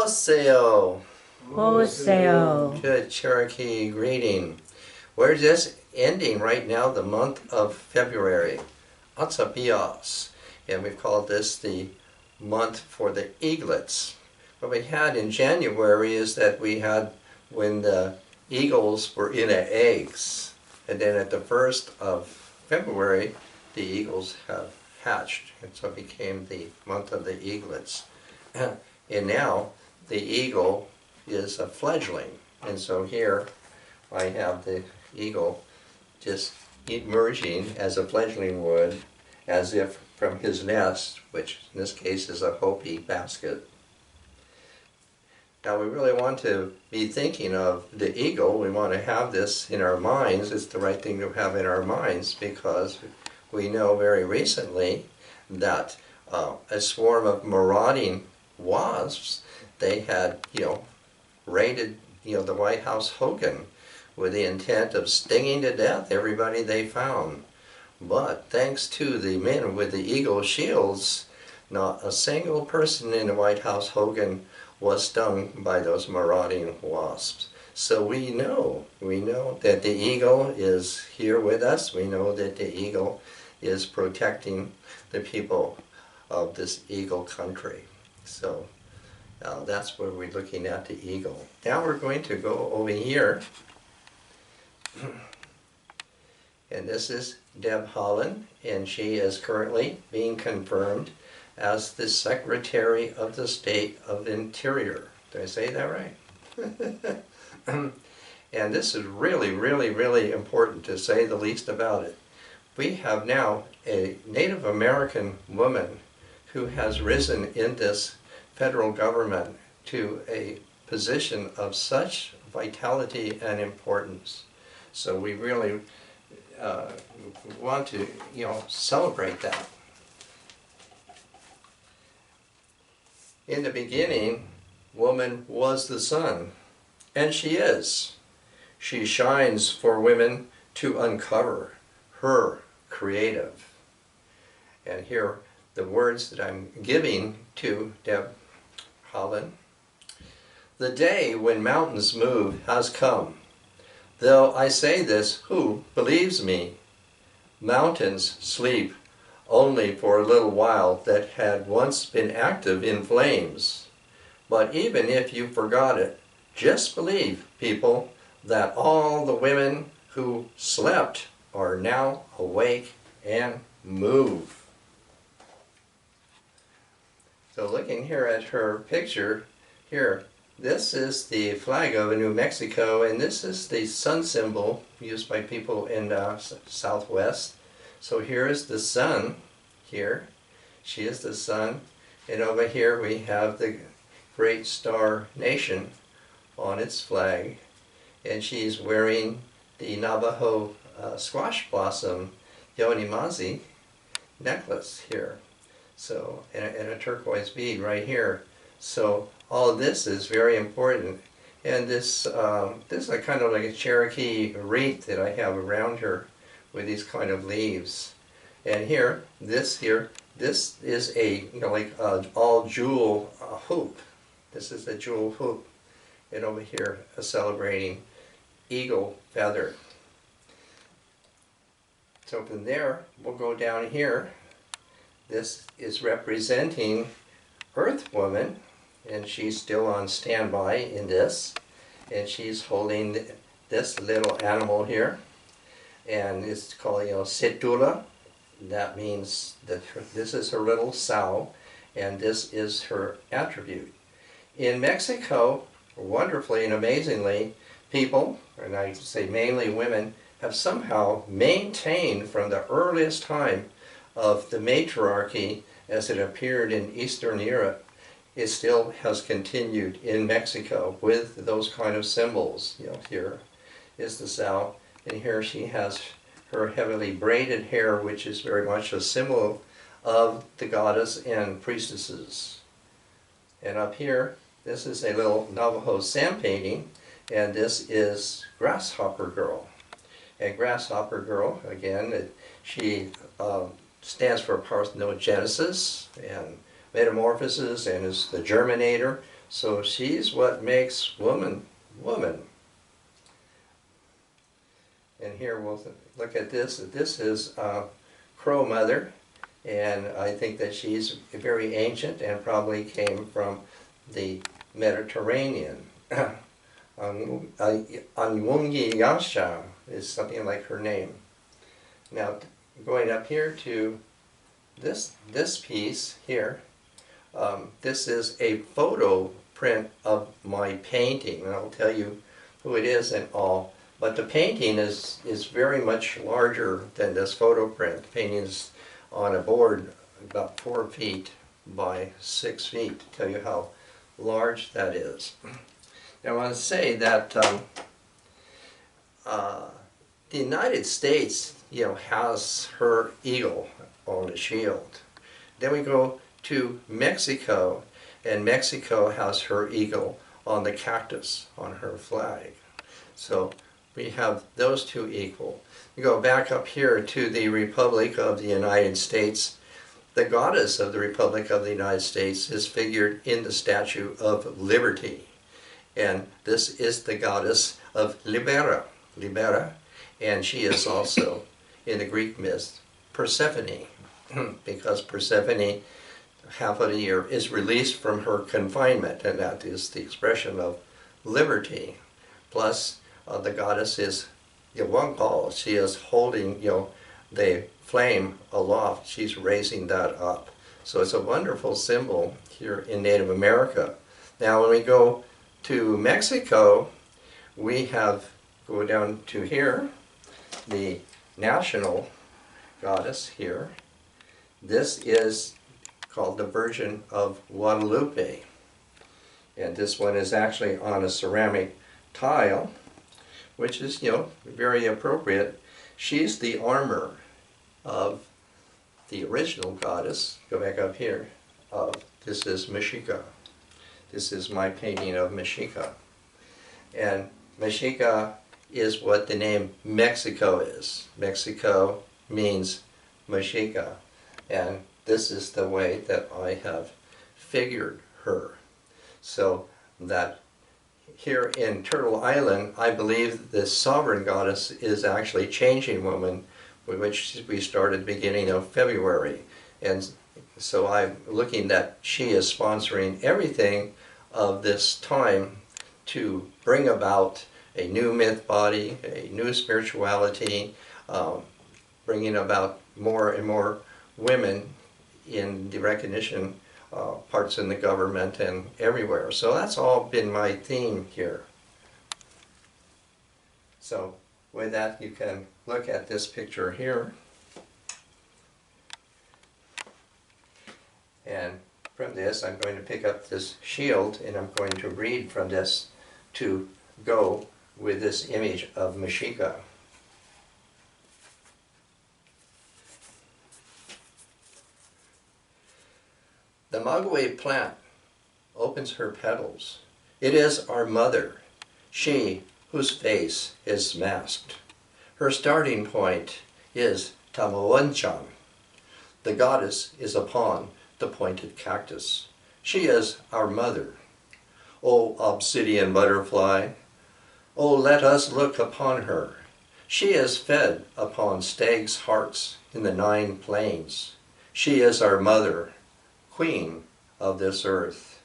Oseo. Oseo. Good Cherokee greeting. We're just ending right now the month of February. Atsapias. And we've called this the month for the eaglets. What we had in January is that we had when the eagles were in the eggs. And then at the 1st of February, the eagles have hatched. And so it became the month of the eaglets. And now the eagle is a fledgling. And so here I have the eagle just emerging as a fledgling would, as if from his nest, which in this case is a Hopi basket. Now we really want to be thinking of the eagle. We want to have this in our minds. It's the right thing to have in our minds because we know very recently that a swarm of marauding wasps, they had, raided, the White House Hogan with the intent of stinging to death everybody they found. But thanks to the men with the eagle shields, not a single person in the White House Hogan was stung by those marauding wasps. So we know that the eagle is here with us. We know that the eagle is protecting the people of this eagle country. So that's where we're looking at the eagle. Now we're going to go over here. And this is Deb Holland, and she is currently being confirmed as the Secretary of the State of Interior. Did I say that right? And this is really, really, really important, to say the least about it. We have now a Native American woman who has risen in this federal government to a position of such vitality and importance. So we really want to, celebrate that. In the beginning, woman was the sun, and she is. She shines for women to uncover her creative. And here the words that I'm giving to Deb Holland. The day when mountains move has come. Though I say this, who believes me? Mountains sleep only for a little while that had once been active in flames. But even if you forgot it, just believe, people, that all the women who slept are now awake and move. So looking here at her picture, here, this is the flag of New Mexico, and this is the sun symbol used by people in the Southwest. So here is the sun, here. She is the sun. And over here we have the Great Star Nation on its flag. And she's wearing the Navajo squash blossom Yonimazi necklace here. So, and a turquoise bead right here. So all of this is very important. And this is a kind of like a Cherokee wreath that I have around her with these kind of leaves. And here, this is a, like all jewel hoop. This is a jewel hoop. And over here, a celebrating eagle feather. So from there, we'll go down here. This is representing Earth Woman, and she's still on standby in this. And she's holding this little animal here. And it's called, Situla. That means that this is her little sow, and this is her attribute. In Mexico, wonderfully and amazingly, people, and I say mainly women, have somehow maintained from the earliest time of the matriarchy as it appeared in Eastern Europe. It still has continued in Mexico with those kind of symbols. Here is the sow, and here she has her heavily braided hair, which is very much a symbol of the goddess and priestesses. And up here, this is a little Navajo sand painting, and this is Grasshopper Girl. And Grasshopper Girl, again, she stands for parthenogenesis and metamorphosis, and is the germinator. So she's what makes woman, woman. And here we'll look at this. This is Crow Mother, and I think that she's very ancient and probably came from the Mediterranean. Anwungi Yasha is something like her name. Now, going up here to this piece here, this is a photo print of my painting, and I'll tell you who it is and all. But the painting is very much larger than this photo print. The painting is on a board about 4 feet by 6 feet, to tell you how large that is. Now, I want to say that the United States, has her eagle on the shield. Then we go to Mexico, and Mexico has her eagle on the cactus on her flag. So we have those two equal. You go back up here to the Republic of the United States. The goddess of the Republic of the United States is figured in the Statue of Liberty. And this is the goddess of Libera, and she is also in the Greek myth Persephone, because Persephone, half of the year, is released from her confinement, and that is the expression of liberty. Plus, the goddess is Yawankal. She is holding, the flame aloft. She's raising that up. So it's a wonderful symbol here in Native America. Now, when we go to Mexico, we go down to here, the national goddess here. This is called the Virgin of Guadalupe. And this one is actually on a ceramic tile, which is, very appropriate. She's the armor of the original goddess. Go back up here. This is Mexica. This is my painting of Mexica. And Mexica is what the name Mexico is. Mexico means Mexica. And this is the way that I have figured her. So that here in Turtle Island, I believe the sovereign goddess is actually Changing Woman, which we started beginning of February. And so I'm looking that she is sponsoring everything of this time to bring about a new myth body, a new spirituality, bringing about more and more women in the recognition parts in the government and everywhere. So that's all been my theme here. So with that, you can look at this picture here. And from this, I'm going to pick up this shield, and I'm going to read from this to go with this image of Mexica. The maguey plant opens her petals. It is our mother, she whose face is masked. Her starting point is Tamawanchan. The goddess is upon the pointed cactus. She is our mother. O obsidian butterfly, oh, let us look upon her. She is fed upon stags' hearts in the 9 plains. She is our mother, queen of this earth.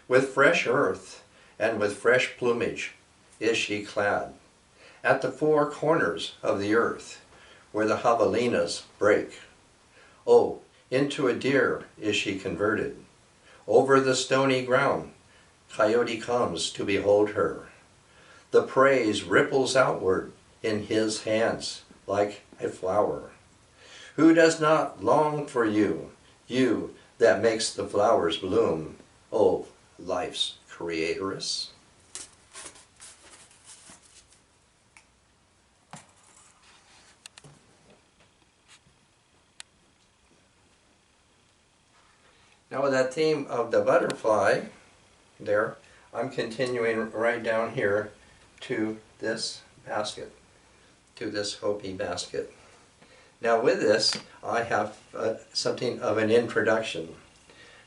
With fresh earth and with fresh plumage is she clad. At the 4 corners of the earth, where the javelinas break, oh, into a deer is she converted. Over the stony ground, Coyote comes to behold her. The praise ripples outward in his hands like a flower. Who does not long for you, you that makes the flowers bloom, oh, life's creatoress? Now with that theme of the butterfly there, I'm continuing right down here to this basket, to this Hopi basket. Now with this, I have something of an introduction.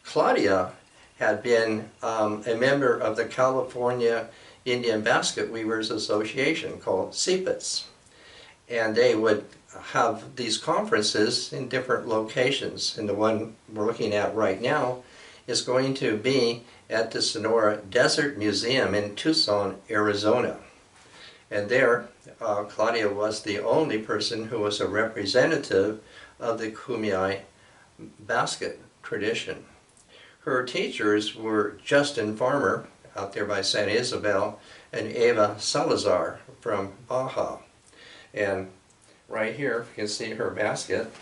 Claudia had been a member of the California Indian Basket Weavers Association called CPITS. And they would have these conferences in different locations. And the one we're looking at right now is going to be at the Sonora Desert Museum in Tucson, Arizona. And there, Claudia was the only person who was a representative of the Kumeyaay basket tradition. Her teachers were Justin Farmer, out there by San Isabel, and Eva Salazar from Baja. And right here, you can see her basket.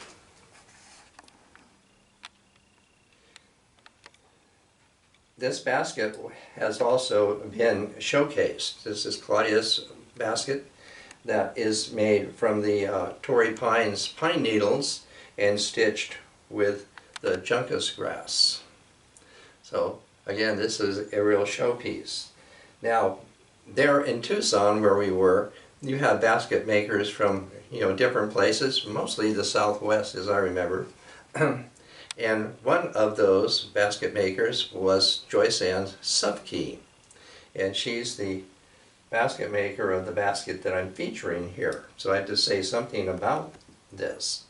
This basket has also been showcased. This is Claudius Basket that is made from the Torrey Pines pine needles and stitched with the juncus grass. So again, this is a real showpiece. Now, there in Tucson where we were, you had basket makers from different places, mostly the Southwest as I remember. And one of those basket makers was Joyce Ann Sufkey. And she's the basket maker of the basket that I'm featuring here. So I had to say something about this.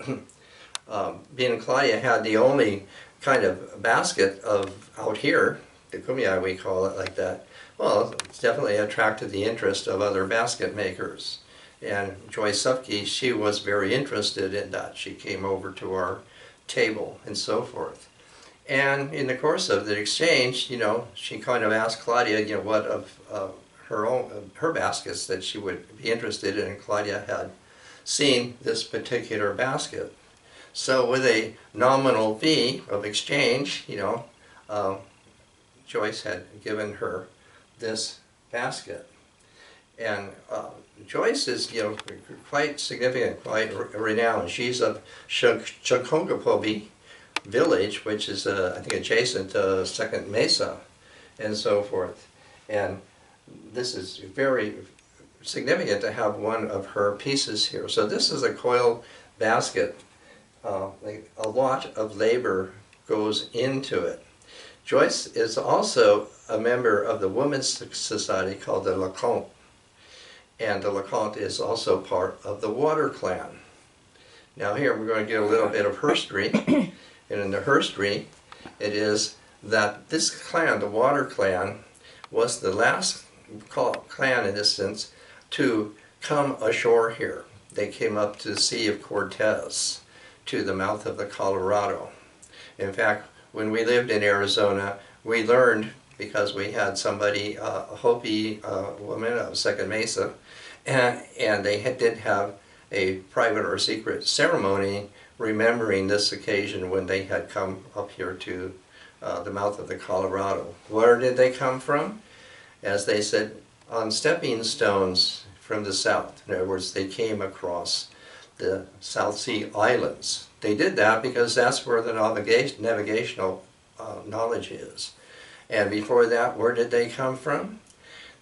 Being Claudia had the only kind of basket of out here, the Kumeyaay we call it like that, well, it's definitely attracted the interest of other basket makers. And Joyce Sufkey, she was very interested in that. She came over to our table and so forth. And in the course of the exchange, she kind of asked Claudia, what of her baskets that she would be interested in, and Claudia had seen this particular basket. So with a nominal fee of exchange, Joyce had given her this basket. And Joyce is, quite significant, quite renowned. She's of Chunkokopobi village, which is, I think, adjacent to Second Mesa, and so forth. And this is very significant to have one of her pieces here. So this is a coil basket. A lot of labor goes into it. Joyce is also a member of the women's society called the LeConte. And the LeConte is also part of the Water Clan. Now here we're going to get a little bit of herstory. And in the herstory, it is that this clan, the Water Clan, was the last clan in this sense to come ashore here. They came up to the Sea of Cortez, to the mouth of the Colorado. In fact, when we lived in Arizona, we learned, because we had somebody, a Hopi woman of Second Mesa, and they did have a private or secret ceremony remembering this occasion when they had come up here to the mouth of the Colorado. Where did they come from? As they said, on stepping stones from the south. In other words, they came across the South Sea Islands. They did that because that's where the navigational knowledge is. And before that, where did they come from?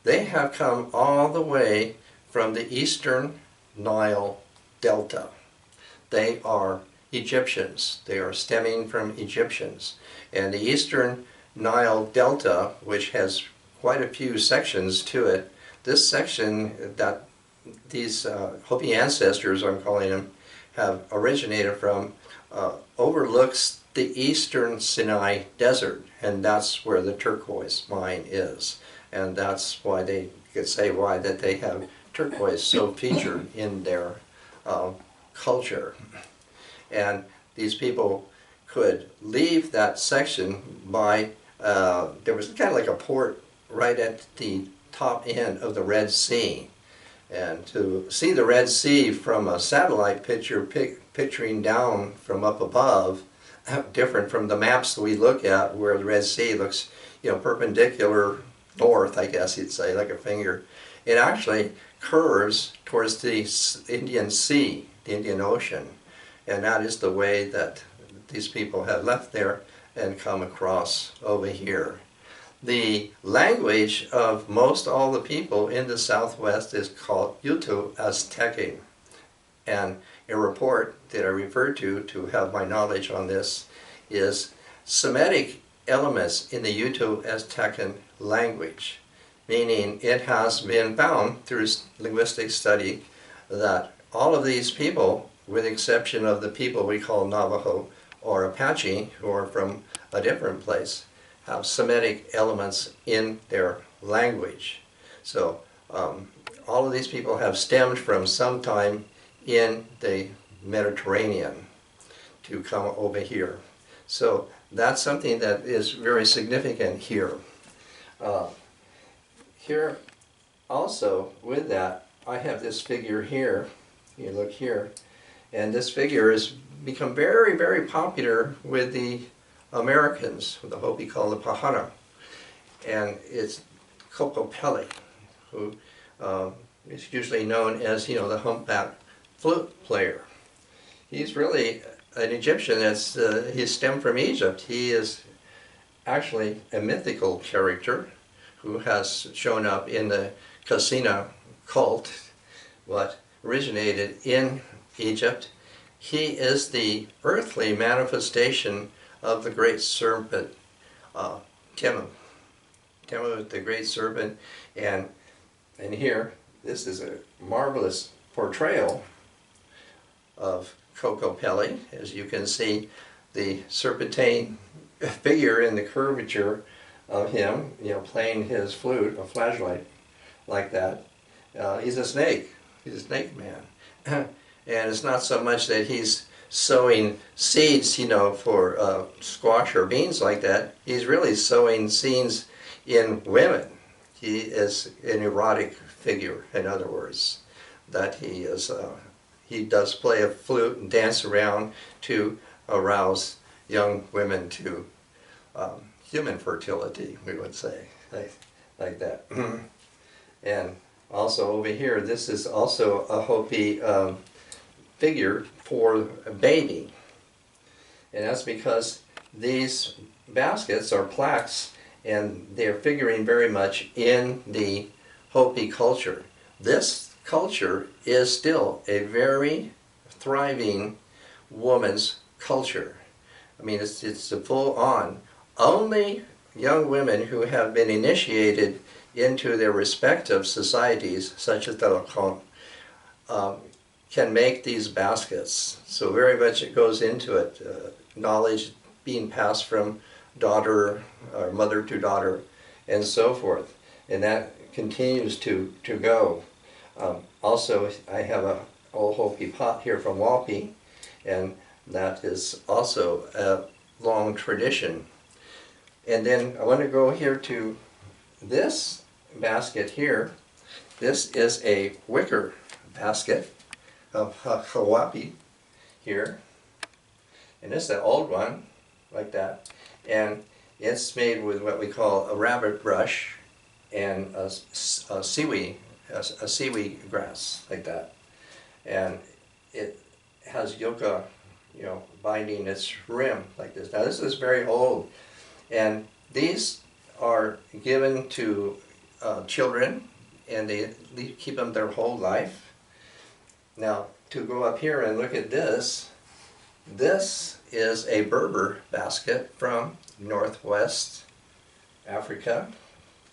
They have come all the way from the eastern Nile Delta. They are Egyptians. They are stemming from Egyptians. And the eastern Nile Delta, which has quite a few sections to it, this section that these Hopi ancestors, I'm calling them, have originated from, overlooks the eastern Sinai Desert, and that's where the turquoise mine is. And that's why they could say that they have turquoise so featured in their culture. And these people could leave that section by, there was kind of like a port right at the top end of the Red Sea. And to see the Red Sea from a satellite picture, picturing down from up above, different from the maps that we look at where the Red Sea looks, perpendicular north, I guess you'd say, like a finger. It actually curves towards the Indian Sea, the Indian Ocean. And that is the way that these people had left there and come across over here. The language of most all the people in the Southwest is called Utu Aztecic. And a report that I referred to have my knowledge on this is Semitic elements in the Uto-Aztecan language, meaning it has been found through linguistic study that all of these people, with the exception of the people we call Navajo or Apache, who are from a different place, have Semitic elements in their language. So all of these people have stemmed from some time in the Mediterranean to come over here. So that's something that is very significant here. Here also, with that, I have this figure here. You look here, and this figure has become very, very popular with the Americans, what the Hopi call the Pahana. And it's Kokopelli, who is usually known as, the humpback flute player. He's really an Egyptian. He's stemmed from Egypt. He is actually a mythical character who has shown up in the Kasina cult, what originated in Egypt. He is the earthly manifestation of the great serpent, Temu. Temu is the great serpent, and here, this is a marvelous portrayal of Kokopelli. As you can see, the serpentine figure in the curvature of him, playing his flute, a flashlight, like that. He's a snake. He's a snake man. And it's not so much that he's sowing seeds, for squash or beans like that. He's really sowing seeds in women. He is an erotic figure, in other words, that he is. He does play a flute and dance around to arouse young women to human fertility, we would say, like that. And also over here, this is also a Hopi figure for a baby. And that's because these baskets are plaques, and they're figuring very much in the Hopi culture. This culture is still a very thriving woman's culture. I mean, it's a full-on. Only young women who have been initiated into their respective societies, such as the Lakon, can make these baskets. So very much it goes into it. Knowledge being passed from daughter or mother to daughter, and so forth. And that continues to go. Also, I have a old Hopi pot here from Walpi, and that is also a long tradition. And then I want to go here to this basket here. This is a wicker basket of Hawapi here. And this is an old one, like that. And it's made with what we call a rabbit brush and a seaweed grass, like that. And it has yucca, binding its rim like this. Now this is very old, and these are given to children, and they keep them their whole life. Now to go up here and look at this, this is a Berber basket from Northwest Africa,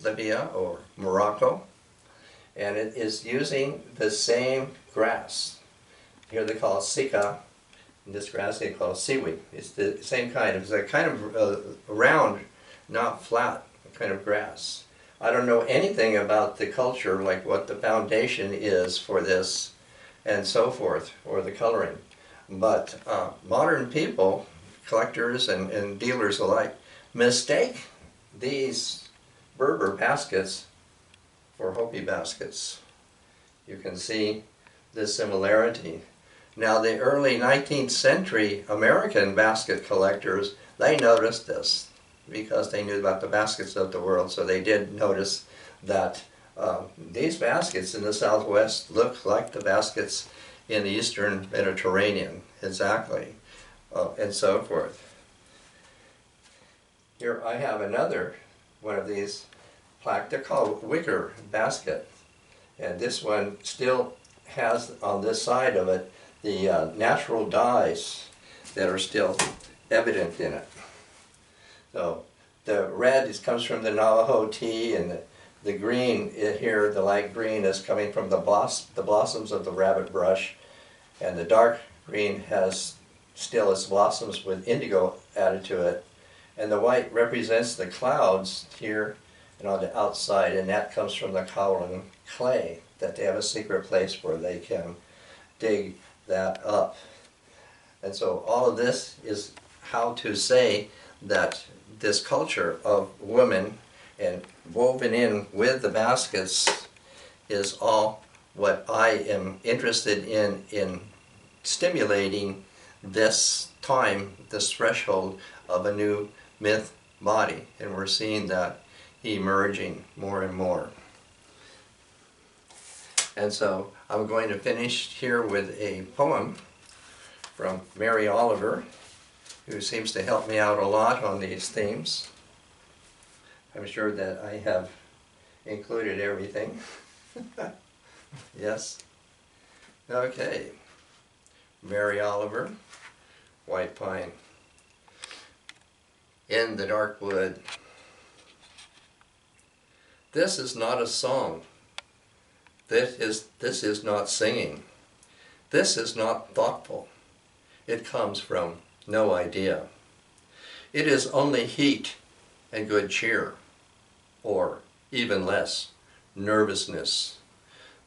Libya or Morocco, and it is using the same grass. Here they call it sika, and this grass they call it seaweed. It's the same kind. It's a kind of round, not flat kind of grass. I don't know anything about the culture, like what the foundation is for this and so forth, or the coloring. But modern people, collectors and dealers alike, mistake these Berber baskets for Hopi baskets. You can see this similarity. Now the early 19th century American basket collectors, they noticed this because they knew about the baskets of the world, so they did notice that these baskets in the Southwest look like the baskets in the Eastern Mediterranean, exactly, and so forth. Here I have another one of these plaques. They're called Wicker Basket, and this one still has on this side of it the natural dyes that are still evident in it. So the red comes from the Navajo tea, and the green here, the light green, is coming from the blossoms of the rabbit brush, and the dark green has still its blossoms with indigo added to it, and the white represents the clouds here and on the outside, and that comes from the kaolin clay, that they have a secret place where they can dig that up. And so all of this is how to say that this culture of women and woven in with the baskets is all what I am interested in stimulating this time, this threshold of a new myth body. And we're seeing that emerging more and more. And so I'm going to finish here with a poem from Mary Oliver, who seems to help me out a lot on these themes. I'm sure that I have included everything. Yes? Okay. Mary Oliver, White Pine. In the dark wood. This is not a song. This is not singing. This is not thoughtful. It comes from no idea. It is only heat and good cheer, or even less, nervousness,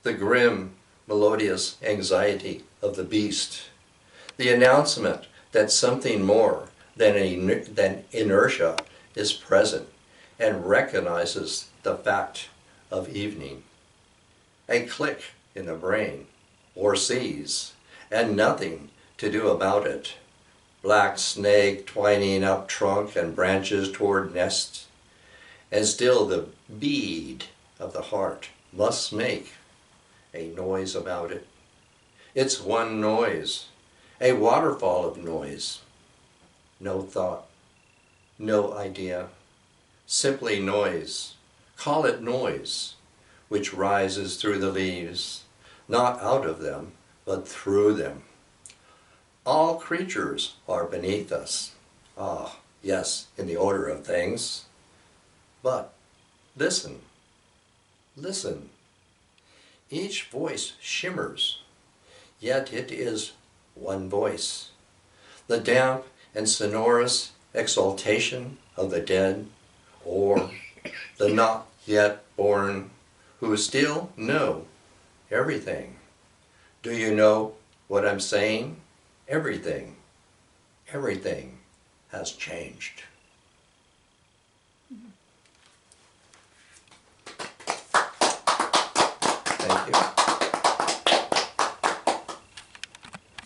the grim, melodious anxiety of the beast, the announcement that something more than inertia is present and recognizes the fact of evening. A click in the brain, or sees, and nothing to do about it. Black snake twining up trunk and branches toward nest, and still the bead of the heart must make a noise about it. It's one noise, a waterfall of noise. No thought, no idea, simply noise. Call it noise, which rises through the leaves, not out of them, but through them. All creatures are beneath us. Ah, yes, in the order of things. But listen, listen. Each voice shimmers, yet it is one voice. The damp and sonorous exaltation of the dead, or the not yet born, who still know everything. Do you know what I'm saying? Everything, everything has changed. Thank you.